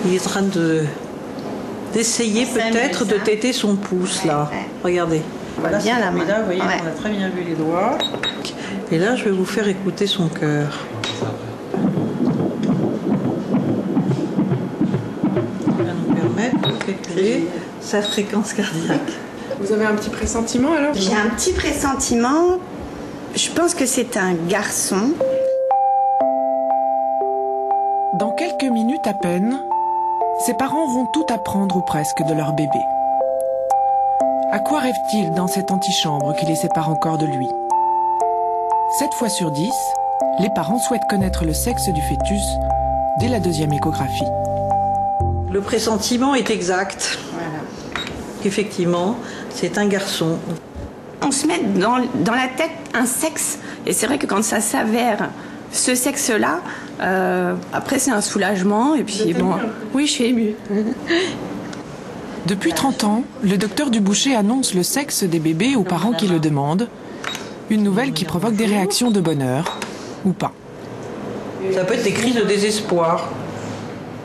Il est en train d'essayer peut-être de téter son pouce là. Regardez. Voilà, bien la main. Là, vous voyez, on a très bien vu les doigts. Et là, je vais vous faire écouter son cœur. Ça va nous permettre de calculer sa fréquence cardiaque. Vous avez un petit pressentiment alors? J'ai un petit pressentiment. Je pense que c'est un garçon. Dans quelques minutes à peine, ses parents vont tout apprendre ou presque de leur bébé. À quoi rêve-t-il dans cette antichambre qui les sépare encore de lui? 7 fois sur 10, les parents souhaitent connaître le sexe du fœtus dès la 2e échographie. Le pressentiment est exact. Voilà. Effectivement, c'est un garçon. On se met dans la tête un sexe. Et c'est vrai que quand ça s'avère ce sexe-là, après c'est un soulagement. Et puis bon, oui, je suis émue. Depuis 30 ans, le docteur Duboucher annonce le sexe des bébés aux parents qui le demandent. Une nouvelle qui provoque des réactions de bonheur, ou pas. Ça peut être des cris de désespoir.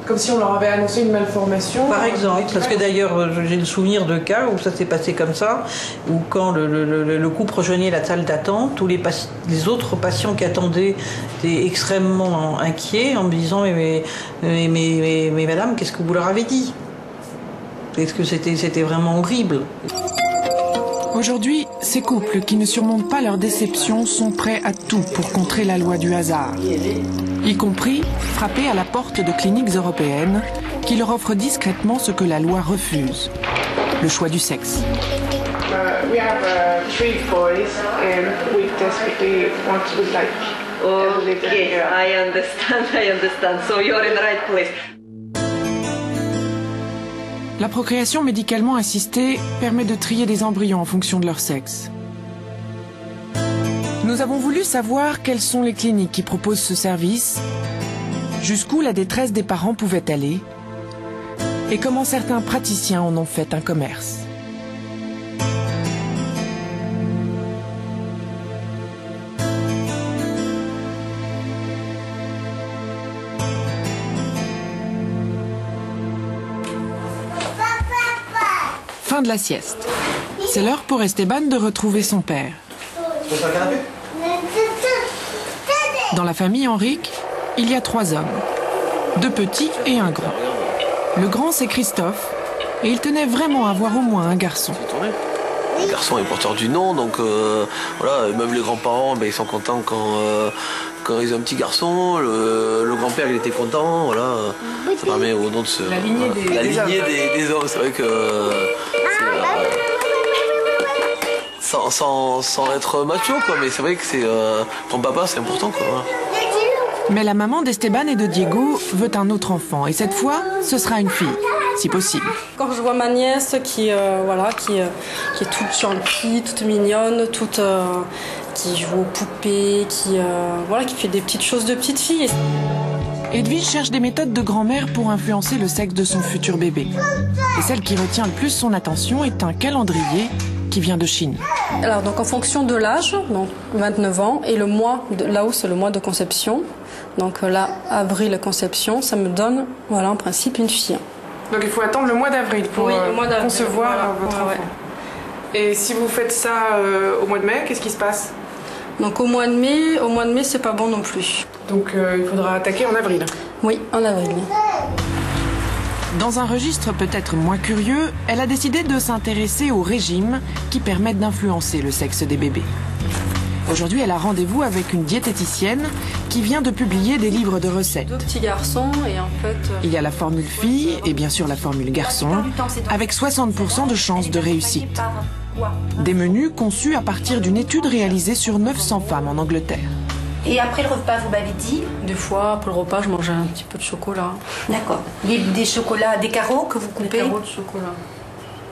Comme si on leur avait annoncé une malformation. Par exemple, parce que d'ailleurs j'ai le souvenir de cas où ça s'est passé comme ça, où quand le couple rejoignait la salle d'attente, tous les autres patients qui attendaient étaient extrêmement inquiets en me disant mais madame, qu'est-ce que vous leur avez dit? Est-ce que c'était vraiment horrible? Aujourd'hui, ces couples qui ne surmontent pas leur déception sont prêts à tout pour contrer la loi du hasard, y compris frapper à la porte de cliniques européennes qui leur offrent discrètement ce que la loi refuse, le choix du sexe. We have 3 boys and we desperately want to like. Okay, I understand. So you're in the right place. La procréation médicalement assistée permet de trier des embryons en fonction de leur sexe. Nous avons voulu savoir quelles sont les cliniques qui proposent ce service, jusqu'où la détresse des parents pouvait aller, et comment certains praticiens en ont fait un commerce. Fin de la sieste. C'est l'heure pour Esteban de retrouver son père. Dans la famille Henrique, il y a 3 hommes, 2 petits et un grand. Le grand, c'est Christophe, et il tenait vraiment à avoir au moins un garçon. Le garçon est porteur du nom, donc voilà, même les grands-parents, ils sont contents quand ils ont un petit garçon. Le grand-père, il était content, voilà. Ça permet au nom de se... La lignée des hommes, c'est vrai que... sans être macho, quoi, mais c'est vrai que c'est pour papa, c'est important, quoi. Voilà. Mais la maman d'Esteban et de Diego veut un autre enfant, et cette fois, ce sera une fille, si possible. Quand je vois ma nièce qui est toute gentille, toute mignonne, qui joue aux poupées, qui fait des petites choses de petite fille. Edwige cherche des méthodes de grand-mère pour influencer le sexe de son futur bébé. Et celle qui retient le plus son attention est un calendrier qui vient de Chine. Alors donc en fonction de l'âge, donc 29 ans, et le mois, là-haut c'est le mois de conception. Donc là, avril conception, ça me donne, voilà, en principe une fille. Donc il faut attendre le mois d'avril pour concevoir votre enfant. Et si vous faites ça au mois de mai, qu'est-ce qui se passe? Donc au mois de mai, c'est pas bon non plus. Donc il faudra attaquer en avril. Oui, en avril. Dans un registre peut-être moins curieux, elle a décidé de s'intéresser aux régimes qui permettent d'influencer le sexe des bébés. Aujourd'hui, elle a rendez-vous avec une diététicienne qui vient de publier des livres de recettes. 2 petits garçons et en fait... Il y a la formule fille et bien sûr la formule garçon, avec 60% de chances de réussite. Des menus conçus à partir d'une étude réalisée sur 900 femmes en Angleterre. Et après le repas, vous m'avez dit? 2 fois, après le repas, je mangeais un petit peu de chocolat. D'accord. Des chocolats, des carreaux que vous coupez? Des carreaux de chocolat.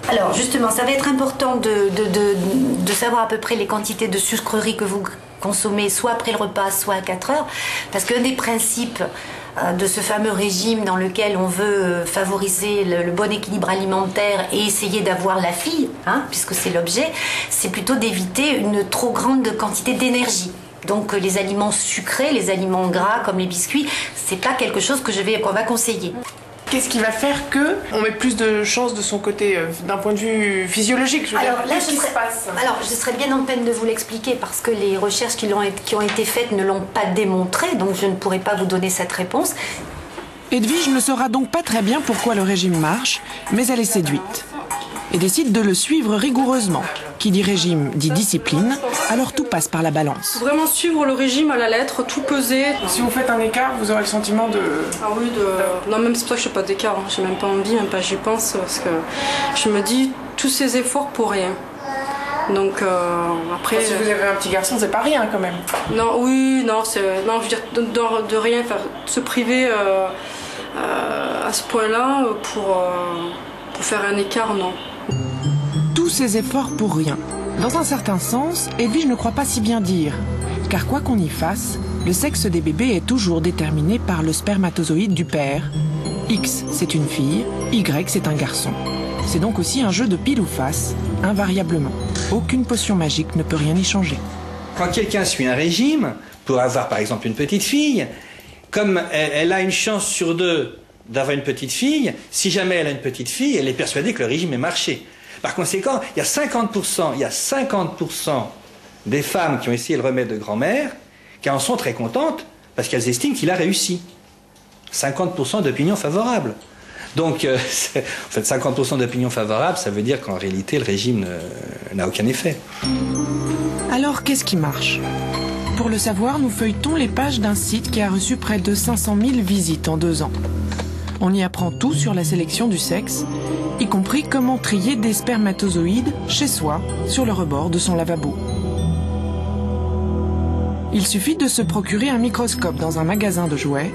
Alors justement, ça va être important de savoir à peu près les quantités de sucreries que vous consommez, soit après le repas, soit à 4 heures. Parce qu'un des principes de ce fameux régime dans lequel on veut favoriser le bon équilibre alimentaire et essayer d'avoir la fille, puisque c'est l'objet, c'est plutôt d'éviter une trop grande quantité d'énergie. Donc les aliments sucrés, les aliments gras comme les biscuits, c'est pas quelque chose qu'on va conseiller. Qu'est-ce qui va faire qu'on met plus de chance de son côté, d'un point de vue physiologique, je veux dire, qu'est-ce qui se passe? Alors, je serais bien en peine de vous l'expliquer parce que les recherches qui ont été faites ne l'ont pas démontré, donc je ne pourrais pas vous donner cette réponse. Edwige ne saura donc pas très bien pourquoi le régime marche, mais elle est séduite et décide de le suivre rigoureusement. Qui dit régime dit discipline, alors tout passe par la balance. Vraiment suivre le régime à la lettre, tout peser. Si vous faites un écart, vous aurez le sentiment de... Ah oui, non, même c'est pour ça que je fais pas d'écart, hein. J'ai même pas envie, même pas j'y pense, parce que je me dis tous ces efforts pour rien. Donc après... Si vous avez un petit garçon, c'est pas rien quand même. Non, oui, non, je veux dire de rien faire, se priver à ce point-là pour faire un écart, non. Tous ces efforts pour rien. Dans un certain sens, Edwige ne croit pas si bien dire. Car quoi qu'on y fasse, le sexe des bébés est toujours déterminé par le spermatozoïde du père. X, c'est une fille, Y, c'est un garçon. C'est donc aussi un jeu de pile ou face, invariablement. Aucune potion magique ne peut rien y changer. Quand quelqu'un suit un régime, pour avoir par exemple une petite fille, comme elle a une chance sur 2 d'avoir une petite fille, si jamais elle a une petite fille, elle est persuadée que le régime est marché. Par conséquent, il y a 50% des femmes qui ont essayé le remède de grand-mère qui en sont très contentes parce qu'elles estiment qu'il a réussi. 50% d'opinion favorable. Donc, en fait, 50% d'opinion favorable, ça veut dire qu'en réalité, le régime n'a aucun effet. Alors, qu'est-ce qui marche? Pour le savoir, nous feuilletons les pages d'un site qui a reçu près de 500 000 visites en 2 ans. On y apprend tout sur la sélection du sexe, y compris comment trier des spermatozoïdes chez soi, sur le rebord de son lavabo. Il suffit de se procurer un microscope dans un magasin de jouets,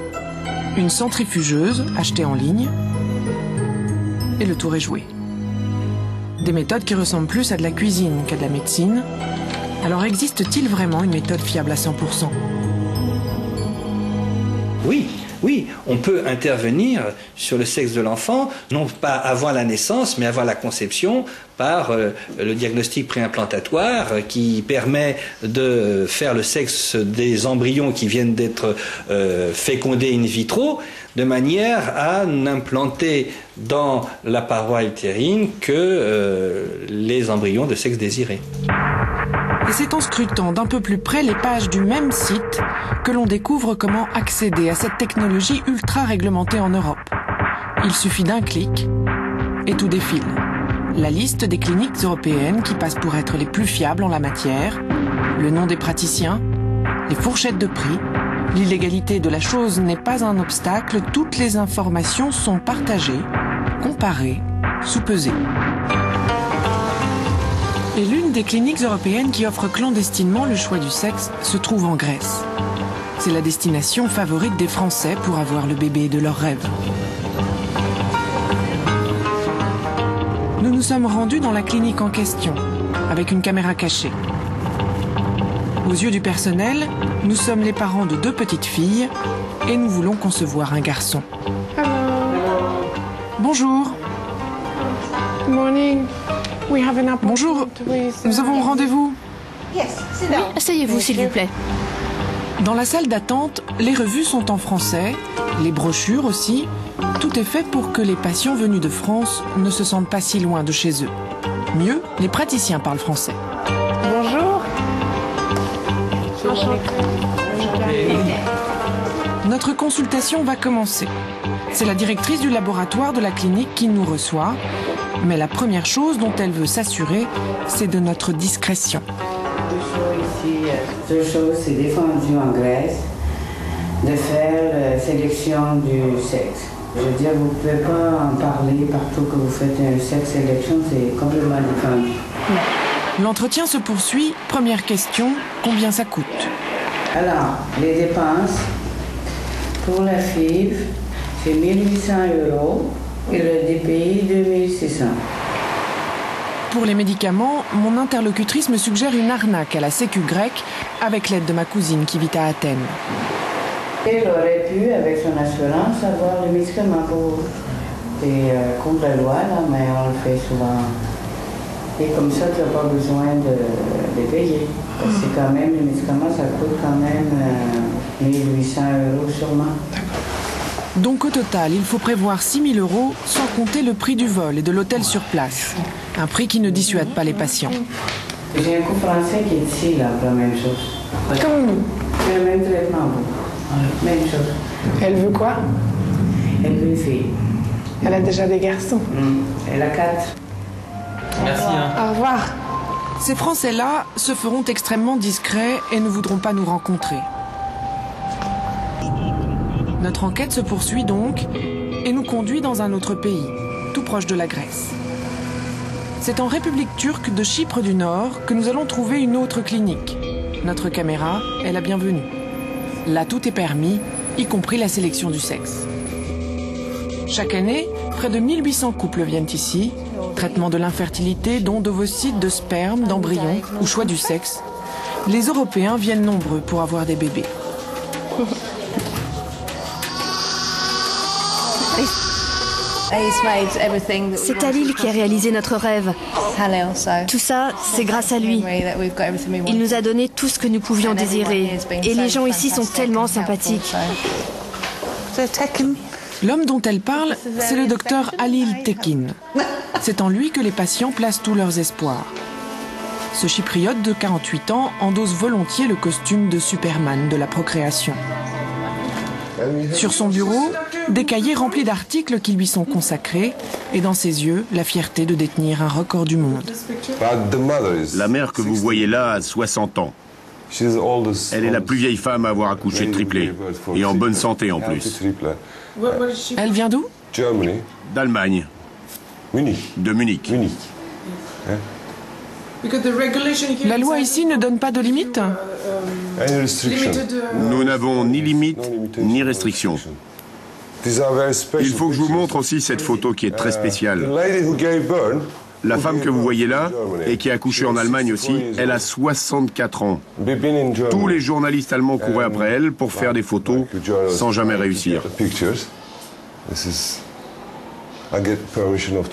une centrifugeuse achetée en ligne, et le tour est joué. Des méthodes qui ressemblent plus à de la cuisine qu'à de la médecine. Alors existe-t-il vraiment une méthode fiable à 100%? Oui, on peut intervenir sur le sexe de l'enfant, non pas avant la naissance, mais avant la conception, par le diagnostic préimplantatoire qui permet de faire le sexe des embryons qui viennent d'être fécondés in vitro, de manière à n'implanter dans la paroi utérine que les embryons de sexe désiré. Et c'est en scrutant d'un peu plus près les pages du même site que l'on découvre comment accéder à cette technologie ultra réglementée en Europe. Il suffit d'un clic et tout défile. La liste des cliniques européennes qui passent pour être les plus fiables en la matière, le nom des praticiens, les fourchettes de prix. L'illégalité de la chose n'est pas un obstacle, toutes les informations sont partagées, comparées, sous-pesées. Et l'une des cliniques européennes qui offre clandestinement le choix du sexe se trouve en Grèce. C'est la destination favorite des Français pour avoir le bébé de leurs rêves. Nous nous sommes rendus dans la clinique en question, avec une caméra cachée. Aux yeux du personnel, nous sommes les parents de 2 petites filles et nous voulons concevoir un garçon. Hello. Bonjour. Good morning. We have an appointment. Bonjour. Nous avons rendez-vous. Asseyez-vous, s'il vous plaît. Dans la salle d'attente, les revues sont en français, les brochures aussi. Tout est fait pour que les patients venus de France ne se sentent pas si loin de chez eux. Mieux, les praticiens parlent français. Bonjour. Notre consultation va commencer. C'est la directrice du laboratoire de la clinique qui nous reçoit. Mais la première chose dont elle veut s'assurer, c'est de notre discrétion. Deux choses, c'est défendu en Grèce de faire la sélection du sexe. Je veux dire, vous ne pouvez pas en parler partout que vous faites une sexe sélection, c'est complètement défendu. L'entretien se poursuit. Première question, combien ça coûte? Alors, les dépenses pour la FIV, c'est 1 800 € et le DPI 2 600. Pour les médicaments, mon interlocutrice me suggère une arnaque à la sécu grecque avec l'aide de ma cousine qui vit à Athènes. Elle aurait pu, avec son assurance, avoir le médicament pour et contre la loi, là, mais on le fait souvent. Et comme ça, tu n'as pas besoin de payer. Parce que quand même, les médicaments, ça coûte quand même 1800 € sûrement. Donc au total, il faut prévoir 6 000 € sans compter le prix du vol et de l'hôtel sur place. Un prix qui ne dissuade pas les patients. J'ai un couple français qui est ici, là, pour la même chose. Comme nous. C'est le même traitement, bon. Même chose. Elle veut quoi? Elle veut une fille. Elle a déjà des garçons. Elle a 4. Merci. Au revoir. Ces Français-là se feront extrêmement discrets et ne voudront pas nous rencontrer. Notre enquête se poursuit donc et nous conduit dans un autre pays, tout proche de la Grèce. C'est en République turque de Chypre du Nord que nous allons trouver une autre clinique. Notre caméra est la bienvenue. Là, tout est permis, y compris la sélection du sexe. Chaque année, près de 1800 couples viennent ici. Traitement de l'infertilité, don d'ovocytes, de sperme, d'embryons ou choix du sexe. Les Européens viennent nombreux pour avoir des bébés. C'est Halil qui a réalisé notre rêve. Tout ça, c'est grâce à lui. Il nous a donné tout ce que nous pouvions désirer. Et les gens ici sont tellement sympathiques. L'homme dont elle parle, c'est le docteur Halil Tekin. C'est en lui que les patients placent tous leurs espoirs. Ce chypriote de 48 ans endosse volontiers le costume de Superman de la procréation. Sur son bureau, des cahiers remplis d'articles qui lui sont consacrés et dans ses yeux, la fierté de détenir un record du monde. La mère que vous voyez là a 60 ans. Elle est la plus vieille femme à avoir accouché de triplé et en bonne santé en plus. Elle vient d'où? D'Allemagne. De Munich. La loi ici ne donne pas de limite? Nous n'avons ni limite ni restriction. Il faut que je vous montre aussi cette photo qui est très spéciale. La femme que vous voyez là, et qui a accouché en Allemagne aussi, elle a 64 ans. Tous les journalistes allemands couraient après elle pour faire des photos sans jamais réussir.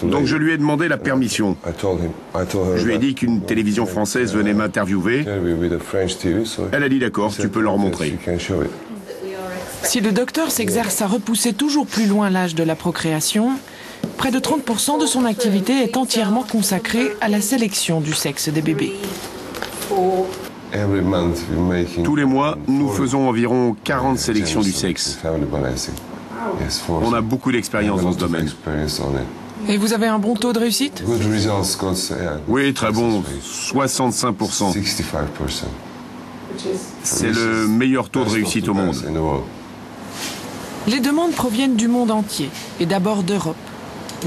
Donc je lui ai demandé la permission. Je lui ai dit qu'une télévision française venait m'interviewer. Elle a dit d'accord, tu peux leur montrer. Si le docteur s'exerce à repousser toujours plus loin l'âge de la procréation, près de 30% de son activité est entièrement consacrée à la sélection du sexe des bébés. Tous les mois, nous faisons environ 40 sélections du sexe. On a beaucoup d'expérience dans ce domaine. Et vous avez un bon taux de réussite? Oui, très bon, 65%. C'est le meilleur taux de réussite au monde. Les demandes proviennent du monde entier, et d'abord d'Europe.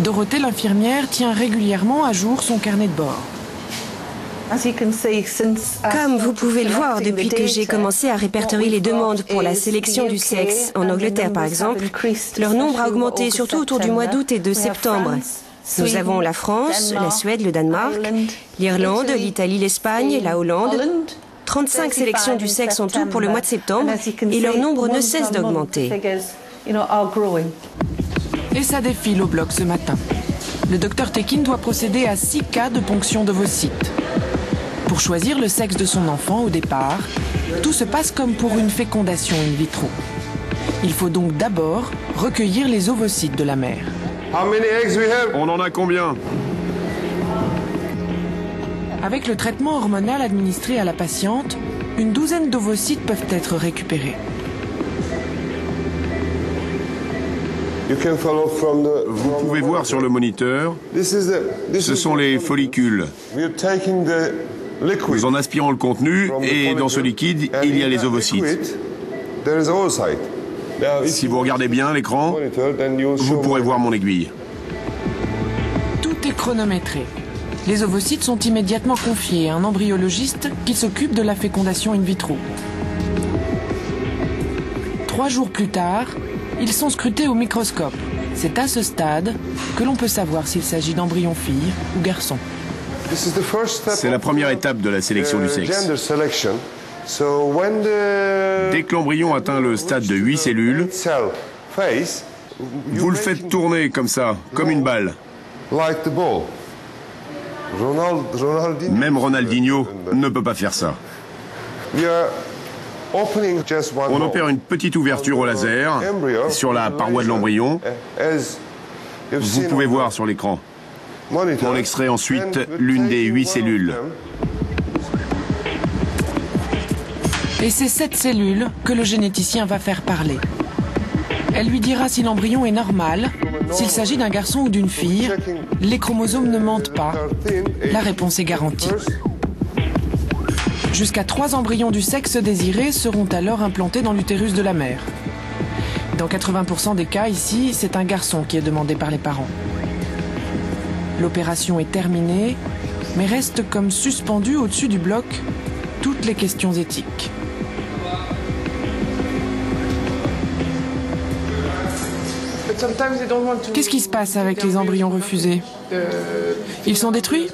Dorothée, l'infirmière, tient régulièrement à jour son carnet de bord. Comme vous pouvez le voir, depuis que j'ai commencé à répertorier les demandes pour la sélection du sexe, en Angleterre par exemple, leur nombre a augmenté, surtout autour du mois d'août et de septembre. Nous avons la France, la Suède, le Danemark, l'Irlande, l'Italie, l'Espagne, la Hollande. 35 sélections du sexe en tout pour le mois de septembre, et leur nombre ne cesse d'augmenter. Et ça défile au bloc ce matin. Le docteur Tekin doit procéder à 6 cas de ponction d'ovocytes. Pour choisir le sexe de son enfant au départ, tout se passe comme pour une fécondation in vitro. Il faut donc d'abord recueillir les ovocytes de la mère. On en a combien? Avec le traitement hormonal administré à la patiente, une douzaine d'ovocytes peuvent être récupérés. Vous pouvez voir sur le moniteur, ce sont les follicules. Nous en aspirons le contenu et dans ce liquide, il y a les ovocytes. Si vous regardez bien l'écran, vous pourrez voir mon aiguille. Tout est chronométré. Les ovocytes sont immédiatement confiés à un embryologiste qui s'occupe de la fécondation in vitro. 3 jours plus tard, ils sont scrutés au microscope. C'est à ce stade que l'on peut savoir s'il s'agit d'embryon fille ou garçon. C'est la première étape de la sélection du sexe. Dès que l'embryon atteint le stade de 8 cellules, vous le faites tourner comme ça, comme une balle. Même Ronaldinho ne peut pas faire ça. On opère une petite ouverture au laser sur la paroi de l'embryon. Vous pouvez voir sur l'écran. On extrait ensuite l'une des 8 cellules. Et c'est cette cellule que le généticien va faire parler. Elle lui dira si l'embryon est normal, s'il s'agit d'un garçon ou d'une fille. Les chromosomes ne mentent pas. La réponse est garantie. Jusqu'à 3 embryons du sexe désiré seront alors implantés dans l'utérus de la mère. Dans 80% des cas ici, c'est un garçon qui est demandé par les parents. L'opération est terminée, mais reste comme suspendue au-dessus du bloc toutes les questions éthiques. Qu'est-ce qui se passe avec les embryons refusés? Ils sont détruits?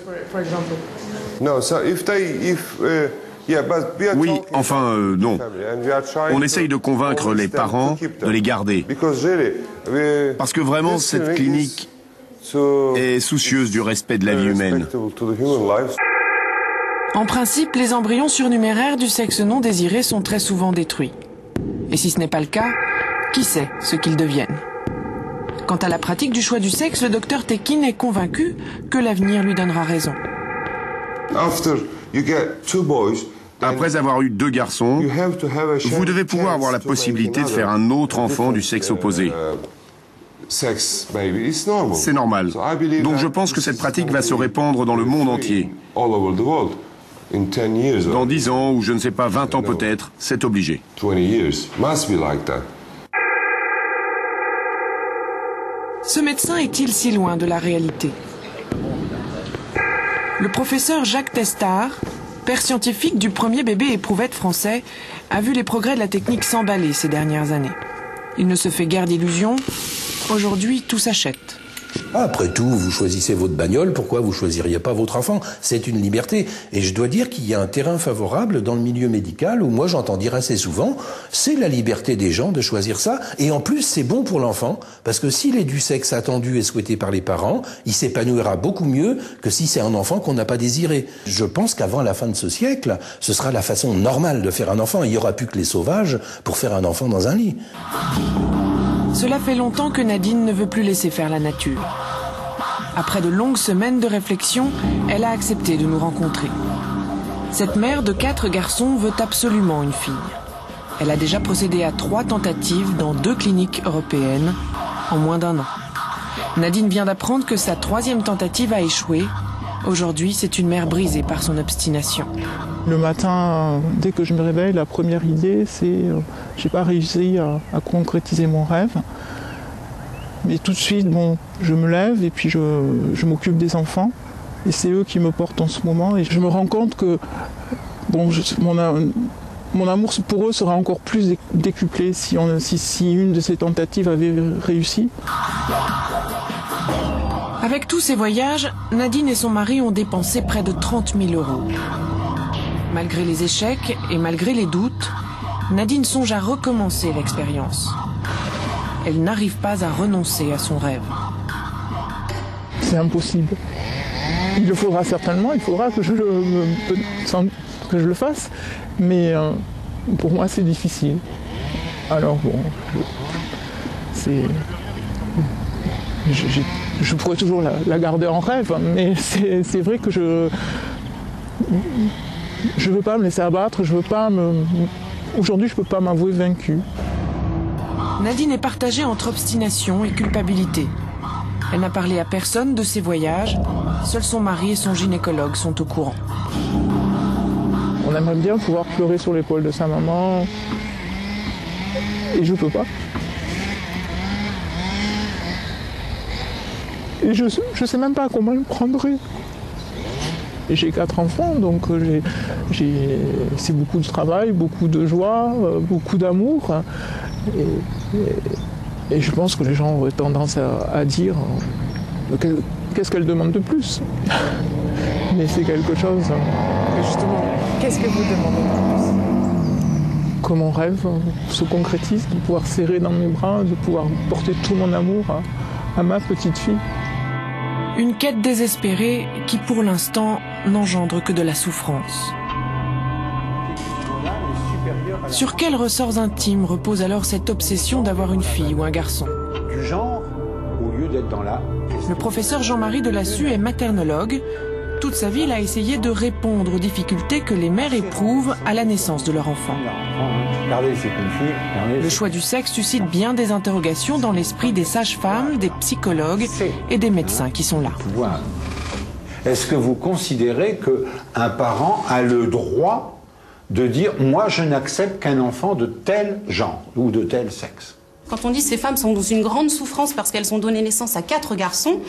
Oui, enfin, non. On essaye de convaincre les parents de les garder. Parce que vraiment, cette clinique est soucieuse du respect de la vie humaine. En principe, les embryons surnuméraires du sexe non désiré sont très souvent détruits. Et si ce n'est pas le cas, qui sait ce qu'ils deviennent? Quant à la pratique du choix du sexe, le docteur Tekin est convaincu que l'avenir lui donnera raison. Après avoir eu 2 garçons, vous devez pouvoir avoir la possibilité de faire un autre enfant du sexe opposé. C'est normal. Donc je pense que cette pratique va se répandre dans le monde entier. Dans 10 ans, ou je ne sais pas, 20 ans peut-être, c'est obligé. Ce médecin est-il si loin de la réalité? Le professeur Jacques Testard, père scientifique du premier bébé éprouvette français, a vu les progrès de la technique s'emballer ces dernières années. Il ne se fait guère d'illusions. Aujourd'hui, tout s'achète. Après tout, vous choisissez votre bagnole, pourquoi vous choisiriez pas votre enfant? C'est une liberté. Et je dois dire qu'il y a un terrain favorable dans le milieu médical où moi j'entends dire assez souvent, c'est la liberté des gens de choisir ça. Et en plus, c'est bon pour l'enfant, parce que s'il est du sexe attendu et souhaité par les parents, il s'épanouira beaucoup mieux que si c'est un enfant qu'on n'a pas désiré. Je pense qu'avant la fin de ce siècle, ce sera la façon normale de faire un enfant. Il n'y aura plus que les sauvages pour faire un enfant dans un lit. Cela fait longtemps que Nadine ne veut plus laisser faire la nature. Après de longues semaines de réflexion, elle a accepté de nous rencontrer. Cette mère de 4 garçons veut absolument une fille. Elle a déjà procédé à 3 tentatives dans 2 cliniques européennes en moins d'1 an. Nadine vient d'apprendre que sa 3e tentative a échoué. Aujourd'hui, c'est une mère brisée par son obstination. Le matin, dès que je me réveille, la première idée, c'est j'ai pas réussi à concrétiser mon rêve. Mais tout de suite, bon, je me lève et puis je m'occupe des enfants. Et c'est eux qui me portent en ce moment. Et je me rends compte que bon, mon amour pour eux sera encore plus décuplé si une de ces tentatives avait réussi. Avec tous ces voyages, Nadine et son mari ont dépensé près de 30 000 €. Malgré les échecs et malgré les doutes, Nadine songe à recommencer l'expérience. Elle n'arrive pas à renoncer à son rêve. C'est impossible. Il le faudra certainement, il faudra que je le fasse, mais pour moi c'est difficile. Alors bon, je pourrais toujours la garder en rêve, mais c'est vrai que je veux pas me laisser abattre, aujourd'hui je peux pas m'avouer vaincue. Nadine est partagée entre obstination et culpabilité. Elle n'a parlé à personne de ses voyages, seul son mari et son gynécologue sont au courant. On aimerait bien pouvoir pleurer sur l'épaule de sa maman, et je peux pas. Et je sais même pas comment le prendrait. J'ai 4 enfants, donc c'est beaucoup de travail, beaucoup de joie, beaucoup d'amour. Et je pense que les gens auraient tendance à dire qu'est-ce qu'elle demande de plus. Mais c'est quelque chose. Justement, qu'est-ce que vous demandez de plus? Que mon rêve se concrétise, de pouvoir serrer dans mes bras, de pouvoir porter tout mon amour à ma petite fille. Une quête désespérée qui, pour l'instant, n'engendre que de la souffrance. Sur quels ressorts intimes repose alors cette obsession d'avoir une fille ou un garçon? Du genre, au lieu d'être dans la... Le professeur Jean-Marie Delassus est maternologue. Toute sa vie, il a essayé de répondre aux difficultés que les mères éprouvent à la naissance de leur enfant. Regardez, c'est une fille. Regardez, le choix du sexe suscite bien des interrogations dans l'esprit des sages-femmes, des psychologues et des médecins qui sont là. Est-ce que vous considérez qu'un parent a le droit de dire « moi, je n'accepte qu'un enfant de tel genre ou de tel sexe » ? Quand on dit que ces femmes sont dans une grande souffrance parce qu'elles ont donné naissance à 4 garçons,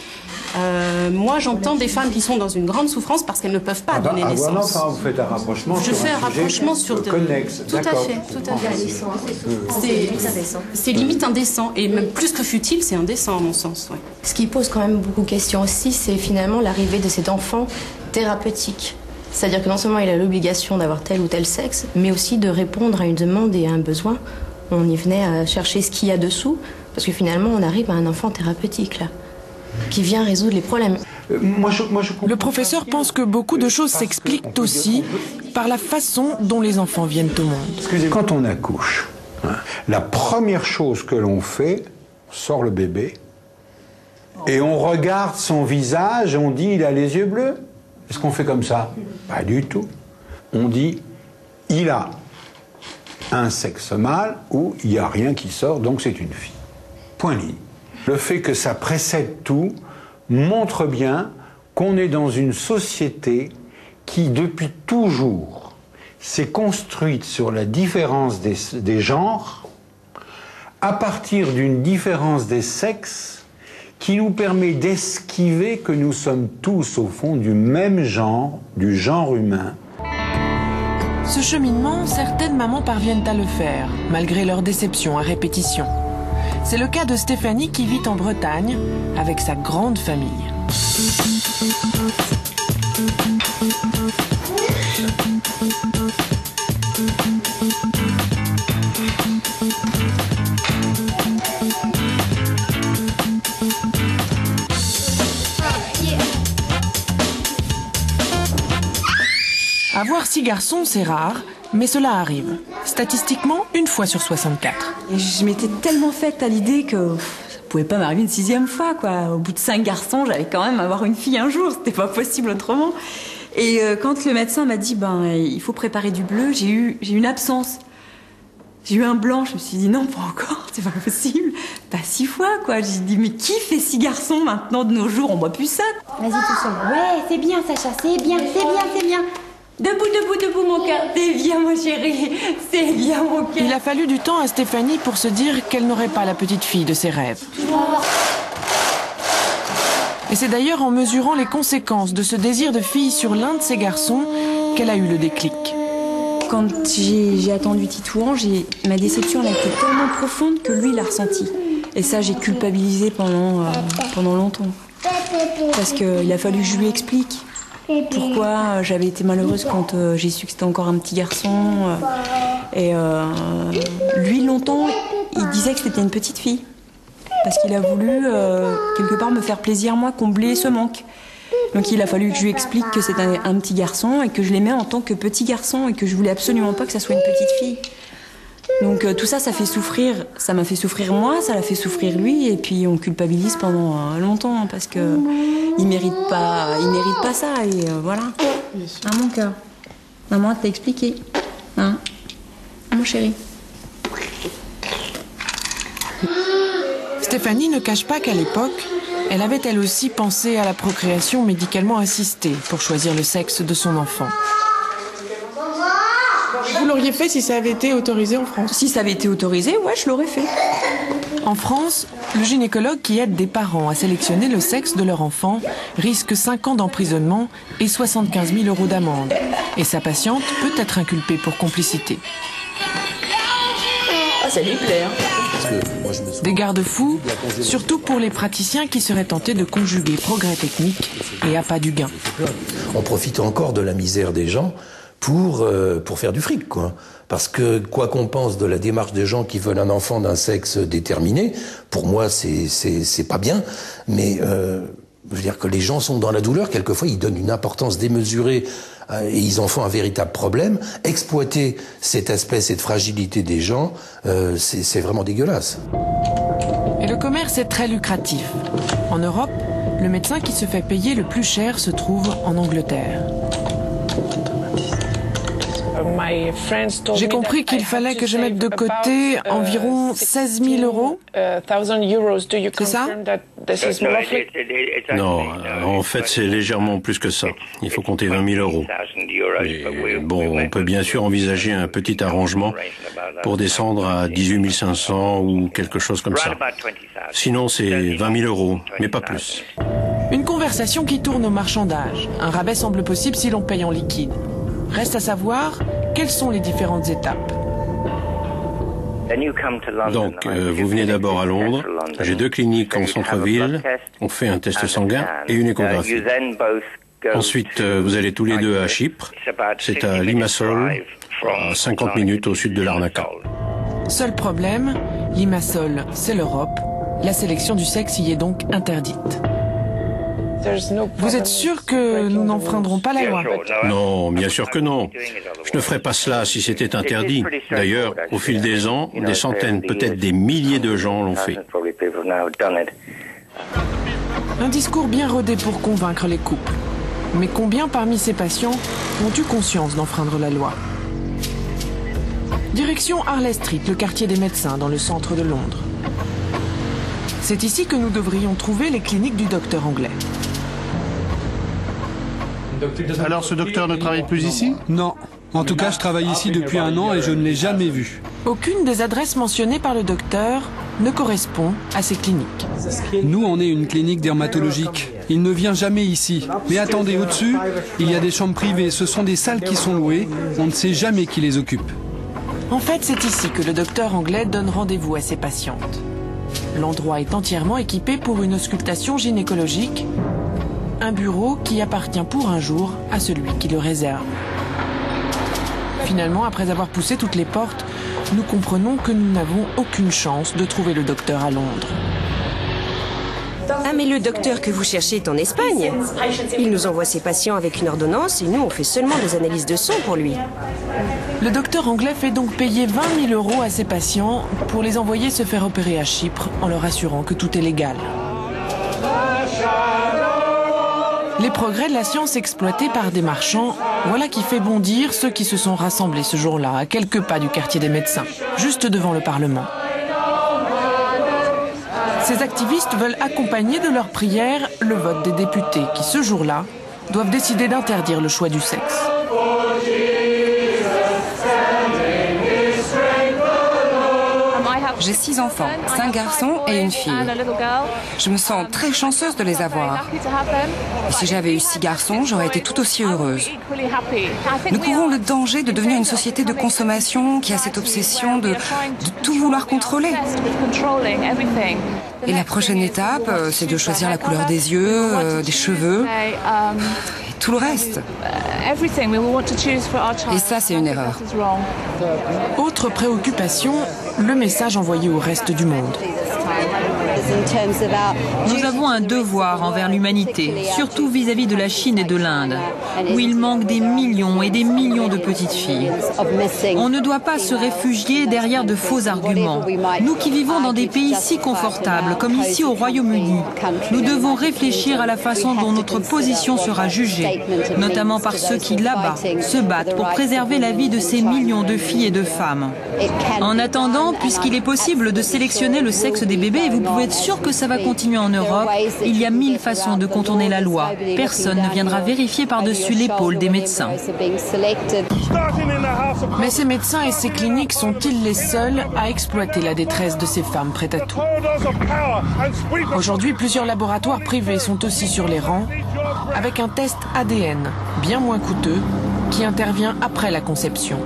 moi j'entends des femmes qui sont dans une grande souffrance parce qu'elles ne peuvent pas donner naissance. Voilà, enfin, vous faites un rapprochement sur un rapprochement sur connexe. Tout à fait, tout à fait. C'est limite indécent et même plus que futile, c'est indécent à mon sens. Ouais. Ce qui pose quand même beaucoup de questions aussi, c'est finalement l'arrivée de cet enfant thérapeutique. C'est-à-dire que non seulement il a l'obligation d'avoir tel ou tel sexe, mais aussi de répondre à une demande et à un besoin. On y venait à chercher ce qu'il y a dessous, parce que finalement, on arrive à un enfant thérapeutique, là, qui vient résoudre les problèmes. Le professeur pense que beaucoup de choses s'expliquent aussi par la façon dont les enfants viennent au monde. Quand on accouche, la première chose que l'on fait, on sort le bébé, et on regarde son visage, et on dit, il a les yeux bleus. Est-ce qu'on fait comme ça? Pas du tout. On dit, il a un sexe mâle où il n'y a rien qui sort, donc c'est une fille. Point ligne. Le fait que ça précède tout montre bien qu'on est dans une société qui, depuis toujours, s'est construite sur la différence des genres à partir d'une différence des sexes qui nous permet d'esquiver que nous sommes tous, au fond, du même genre, du genre humain. Ce cheminement, certaines mamans parviennent à le faire, malgré leur déception à répétition. C'est le cas de Stéphanie qui vit en Bretagne avec sa grande famille. Avoir 6 garçons, c'est rare, mais cela arrive. Statistiquement, 1 fois sur 64. Et je m'étais tellement faite à l'idée que ça pouvait pas m'arriver une 6e fois, quoi. Au bout de 5 garçons, j'allais quand même avoir une fille un jour. C'était pas possible autrement. Et quand le médecin m'a dit, il faut préparer du bleu, j'ai eu une absence. J'ai eu un blanc. Je me suis dit, non, pas encore, c'est pas possible. Pas 6 fois, quoi. J'ai dit, mais qui fait 6 garçons maintenant de nos jours? On boit plus ça. Vas-y, tout seul. Ouais, c'est bien, Sacha, c'est bien, c'est bien, c'est bien. Debout, debout, debout, mon cœur. C'est bien, mon chéri. C'est bien, mon cœur. Il a fallu du temps à Stéphanie pour se dire qu'elle n'aurait pas la petite fille de ses rêves. Et c'est d'ailleurs en mesurant les conséquences de ce désir de fille sur l'un de ses garçons qu'elle a eu le déclic. Quand j'ai attendu Titouan, ma déception elle a été tellement profonde que lui l'a ressenti. Et ça, j'ai culpabilisé pendant longtemps. Parce qu'il a fallu que je lui explique pourquoi j'avais été malheureuse quand j'ai su que c'était encore un petit garçon. Et lui, longtemps, il disait que c'était une petite fille. Parce qu'il a voulu, quelque part, me faire plaisir, moi, combler ce manque. Donc il a fallu que je lui explique que c'était un petit garçon et que je l'aimais en tant que petit garçon et que je voulais absolument pas que ça soit une petite fille. Donc tout ça, ça fait souffrir. Ça m'a fait souffrir moi, ça l'a fait souffrir lui, et puis on culpabilise pendant longtemps hein, parce que il mérite pas ça et voilà. Hein, mon cœur. Maman t'a expliqué. Hein, mon chéri. Stéphanie ne cache pas qu'à l'époque, elle avait elle aussi pensé à la procréation médicalement assistée pour choisir le sexe de son enfant. Vous l'auriez fait si ça avait été autorisé en France? Si ça avait été autorisé, ouais, je l'aurais fait. En France, le gynécologue qui aide des parents à sélectionner le sexe de leur enfant risque 5 ans d'emprisonnement et 75 000 € d'amende. Et sa patiente peut être inculpée pour complicité. Ah, ça lui plaît, hein. Des garde-fous, surtout pour les praticiens qui seraient tentés de conjuguer progrès technique et appât du gain. On profite encore de la misère des gens pour faire du fric, quoi. Parce que quoi qu'on pense de la démarche des gens qui veulent un enfant d'un sexe déterminé, pour moi c'est pas bien, mais Je veux dire que les gens sont dans la douleur, quelquefois ils donnent une importance démesurée et ils en font un véritable problème. Exploiter cet aspect, cette fragilité des gens, c'est vraiment dégueulasse. Et le commerce est très lucratif. En Europe, le médecin qui se fait payer le plus cher se trouve en Angleterre. J'ai compris qu'il fallait que je mette de côté environ 16 000 euros. C'est ça? Non, en fait c'est légèrement plus que ça. Il faut compter 20 000 euros. Et bon, on peut bien sûr envisager un petit arrangement pour descendre à 18 500 ou quelque chose comme ça. Sinon c'est 20 000 euros, mais pas plus. Une conversation qui tourne au marchandage. Un rabais semble possible si l'on paye en liquide. Reste à savoir quelles sont les différentes étapes. Donc, vous venez d'abord à Londres. J'ai 2 cliniques en centre-ville. On fait un test sanguin et une échographie. Ensuite, vous allez tous les deux à Chypre. C'est à Limassol, à 50 minutes au sud de Larnaca. Seul problème, Limassol, c'est l'Europe. La sélection du sexe y est donc interdite. Vous êtes sûr que nous n'enfreindrons pas la loi? Non, bien sûr que non. Je ne ferais pas cela si c'était interdit. D'ailleurs, au fil des ans, des centaines, peut-être des milliers de gens l'ont fait. Un discours bien rodé pour convaincre les couples. Mais combien parmi ces patients ont eu conscience d'enfreindre la loi? Direction Harley Street, le quartier des médecins dans le centre de Londres. C'est ici que nous devrions trouver les cliniques du docteur anglais. Alors ce docteur ne travaille plus ici? Non. En tout cas, je travaille ici depuis 1 an et je ne l'ai jamais vu. Aucune des adresses mentionnées par le docteur ne correspond à ces cliniques. Nous, on est une clinique dermatologique. Il ne vient jamais ici. Mais attendez, au-dessus, il y a des chambres privées. Ce sont des salles qui sont louées. On ne sait jamais qui les occupe. En fait, c'est ici que le docteur anglais donne rendez-vous à ses patientes. L'endroit est entièrement équipé pour une auscultation gynécologique. Un bureau qui appartient pour un jour à celui qui le réserve. Finalement, après avoir poussé toutes les portes, nous comprenons que nous n'avons aucune chance de trouver le docteur à Londres. Ah, mais le docteur que vous cherchez est en Espagne. Il nous envoie ses patients avec une ordonnance et nous, on fait seulement des analyses de sang pour lui. Le docteur anglais fait donc payer 20 000 euros à ses patients pour les envoyer se faire opérer à Chypre en leur assurant que tout est légal. Les progrès de la science exploités par des marchands, voilà qui fait bondir ceux qui se sont rassemblés ce jour-là, à quelques pas du quartier des médecins, juste devant le Parlement. Ces activistes veulent accompagner de leurs prières le vote des députés qui, ce jour-là, doivent décider d'interdire le choix du sexe. J'ai 6 enfants, 5 garçons et une fille. Je me sens très chanceuse de les avoir. Et si j'avais eu 6 garçons, j'aurais été tout aussi heureuse. Nous courons le danger de devenir une société de consommation qui a cette obsession de tout vouloir contrôler. Et la prochaine étape, c'est de choisir la couleur des yeux, des cheveux, et tout le reste. Et ça, c'est une erreur. Autre préoccupation, le message envoyé au reste du monde. Nous avons un devoir envers l'humanité, surtout vis-à-vis de la Chine et de l'Inde, où il manque des millions et des millions de petites filles. On ne doit pas se réfugier derrière de faux arguments. Nous qui vivons dans des pays si confortables, comme ici au Royaume-Uni, nous devons réfléchir à la façon dont notre position sera jugée, notamment par ceux qui, là-bas, se battent pour préserver la vie de ces millions de filles et de femmes. En attendant, puisqu'il est possible de sélectionner le sexe des bébés, et vous pouvez être sûr que ça va continuer en Europe, il y a 1000 façons de contourner la loi. Personne ne viendra vérifier par-dessus l'épaule des médecins. Mais ces médecins et ces cliniques sont-ils les seuls à exploiter la détresse de ces femmes prêtes à tout? Aujourd'hui, plusieurs laboratoires privés sont aussi sur les rangs, avec un test ADN, bien moins coûteux, qui intervient après la conception.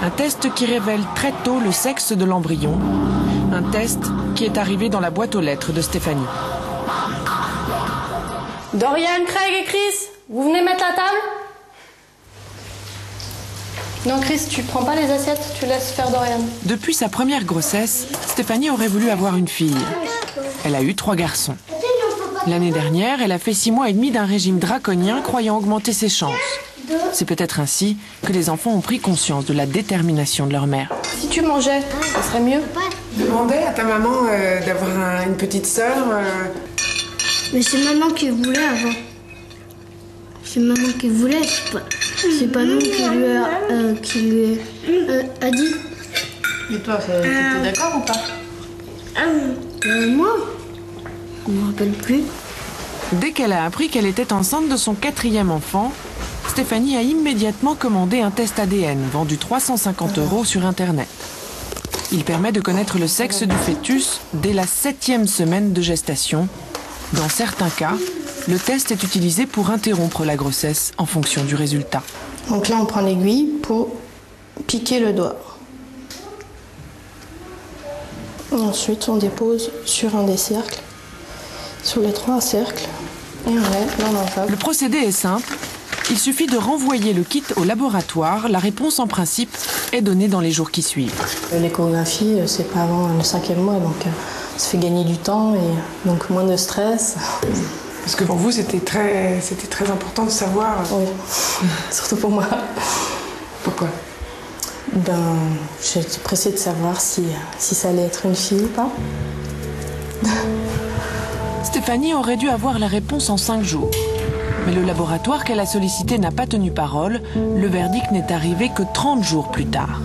Un test qui révèle très tôt le sexe de l'embryon. Un test qui est arrivé dans la boîte aux lettres de Stéphanie. Dorian, Craig et Chris, vous venez mettre la table? Non, Chris, tu prends pas les assiettes, tu laisses faire Dorian. Depuis sa première grossesse, Stéphanie aurait voulu avoir une fille. Elle a eu 3 garçons. L'année dernière, elle a fait 6 mois et demi d'un régime draconien croyant augmenter ses chances. C'est peut-être ainsi que les enfants ont pris conscience de la détermination de leur mère. Si tu mangeais, ça serait mieux. Demandais à ta maman d'avoir une petite sœur. Mais c'est maman qui voulait avant. C'est maman qui voulait, c'est pas nous qui lui a dit. Et toi, t'étais d'accord ou pas? Moi, je me rappelle plus. Dès qu'elle a appris qu'elle était enceinte de son 4e enfant, Stéphanie a immédiatement commandé un test ADN vendu 350 € sur Internet. Il permet de connaître le sexe du fœtus dès la 7e semaine de gestation. Dans certains cas, le test est utilisé pour interrompre la grossesse en fonction du résultat. Donc là, on prend l'aiguille pour piquer le doigt. Et ensuite, on dépose sur un des cercles, sur les 3 cercles, et on met dans l'enveloppe. Le procédé est simple. Il suffit de renvoyer le kit au laboratoire. La réponse, en principe, est donnée dans les jours qui suivent. L'échographie, c'est pas avant le 5e mois, donc ça fait gagner du temps et donc moins de stress. Parce que pour vous, c'était très important de savoir. Oui, surtout pour moi. Pourquoi? J'étais pressée de savoir si ça allait être une fille ou pas. Stéphanie aurait dû avoir la réponse en 5 jours. Mais le laboratoire qu'elle a sollicité n'a pas tenu parole. Le verdict n'est arrivé que 30 jours plus tard.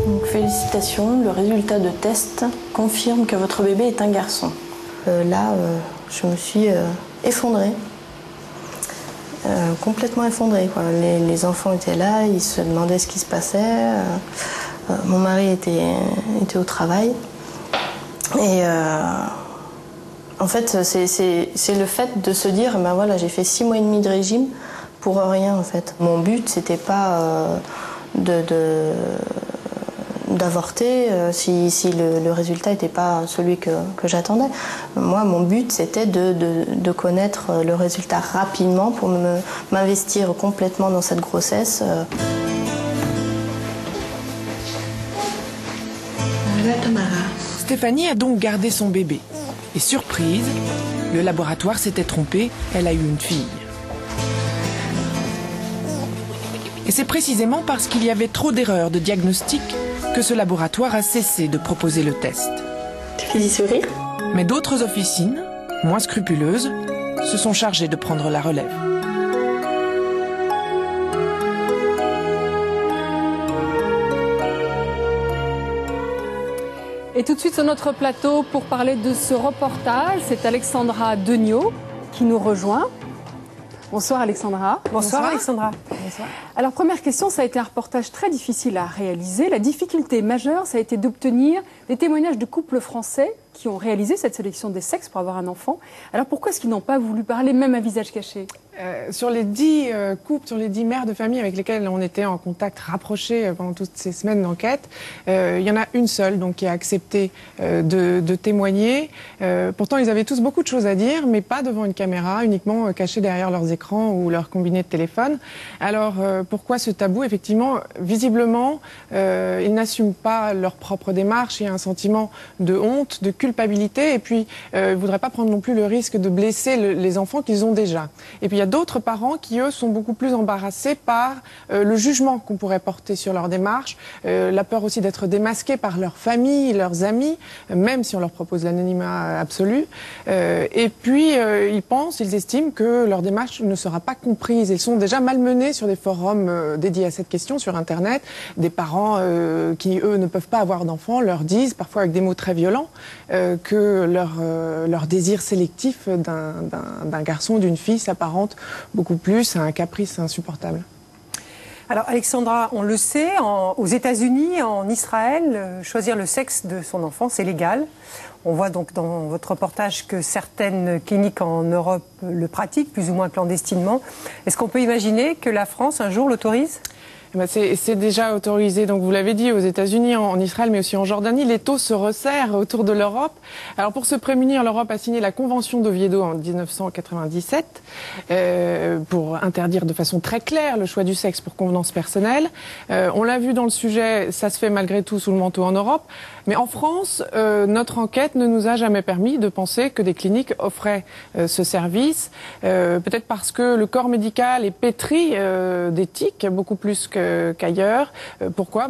Donc, félicitations, le résultat de test confirme que votre bébé est un garçon. Là, je me suis effondrée. Complètement effondrée, quoi. Les enfants étaient là, ils se demandaient ce qui se passait. Mon mari était au travail. Et en fait, c'est le fait de se dire, ben voilà, j'ai fait 6 mois et demi de régime pour rien, en fait. Mon but, c'était pas d'avorter si le résultat n'était pas celui que j'attendais. Moi, mon but, c'était de connaître le résultat rapidement pour m'investir complètement dans cette grossesse. Stéphanie a donc gardé son bébé. Et surprise, le laboratoire s'était trompé, elle a eu une fille. Et c'est précisément parce qu'il y avait trop d'erreurs de diagnostic que ce laboratoire a cessé de proposer le test. Tu fais du sourire? Mais d'autres officines, moins scrupuleuses, se sont chargées de prendre la relève. Et tout de suite sur notre plateau pour parler de ce reportage, c'est Alexandra Degnaud qui nous rejoint. Bonsoir Alexandra. Bonsoir Alexandra. Bonsoir. Alors première question, ça a été un reportage très difficile à réaliser. La difficulté majeure, ça a été d'obtenir des témoignages de couples français qui ont réalisé cette sélection des sexes pour avoir un enfant. Alors pourquoi est-ce qu'ils n'ont pas voulu parler, même à visage caché? Sur les 10 couples, sur les 10 mères de famille avec lesquelles on était en contact rapproché pendant toutes ces semaines d'enquête, il y en a une seule donc, qui a accepté de témoigner. Pourtant, ils avaient tous beaucoup de choses à dire, mais pas devant une caméra, uniquement cachés derrière leurs écrans ou leur combiné de téléphone. Alors, pourquoi ce tabou? Effectivement, visiblement, ils n'assument pas leur propre démarche. Il y a un sentiment de honte, de culpabilité, et puis ils ne voudraient pas prendre non plus le risque de blesser les enfants qu'ils ont déjà. Et puis il y a d'autres parents qui, eux, sont beaucoup plus embarrassés par le jugement qu'on pourrait porter sur leur démarche, la peur aussi d'être démasqués par leur famille, leurs amis, même si on leur propose l'anonymat absolu. Et puis ils estiment que leur démarche ne sera pas comprise. Ils sont déjà malmenés sur des forums dédiés à cette question sur Internet. Des parents qui, eux, ne peuvent pas avoir d'enfants leur disent, parfois avec des mots très violents, que leur désir sélectif d'un garçon ou d'une fille s'apparente beaucoup plus à un caprice insupportable. Alors Alexandra, on le sait, aux États-Unis, en Israël, choisir le sexe de son enfant, c'est légal. On voit donc dans votre reportage que certaines cliniques en Europe le pratiquent, plus ou moins clandestinement. Est-ce qu'on peut imaginer que la France, un jour, l'autorise ? C'est déjà autorisé, donc vous l'avez dit, aux États-Unis, en Israël, mais aussi en Jordanie. Les taux se resserrent autour de l'Europe. Alors pour se prémunir, l'Europe a signé la Convention d'Oviedo en 1997 pour interdire de façon très claire le choix du sexe pour convenance personnelle. On l'a vu dans le sujet, ça se fait malgré tout sous le manteau en Europe. Mais en France, notre enquête ne nous a jamais permis de penser que des cliniques offraient ce service. Peut-être parce que le corps médical est pétri d'éthique, beaucoup plus qu'ailleurs. Pourquoi?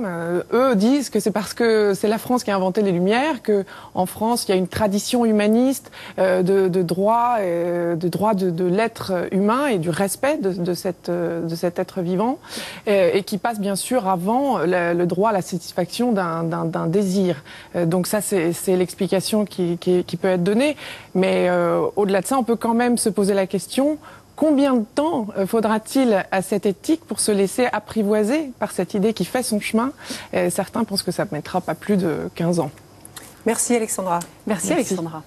Eux disent que c'est parce que c'est la France qui a inventé les Lumières, que en France il y a une tradition humaniste de droit de l'être humain et du respect de cet être vivant, et qui passe bien sûr avant le droit à la satisfaction d'un désir. Donc ça c'est l'explication qui peut être donnée. Mais au-delà de ça, on peut quand même se poser la question: combien de temps faudra-t-il à cette éthique pour se laisser apprivoiser par cette idée qui fait son chemin? Certains pensent que ça ne mettra pas plus de 15 ans. Merci Alexandra. Merci Alexandra.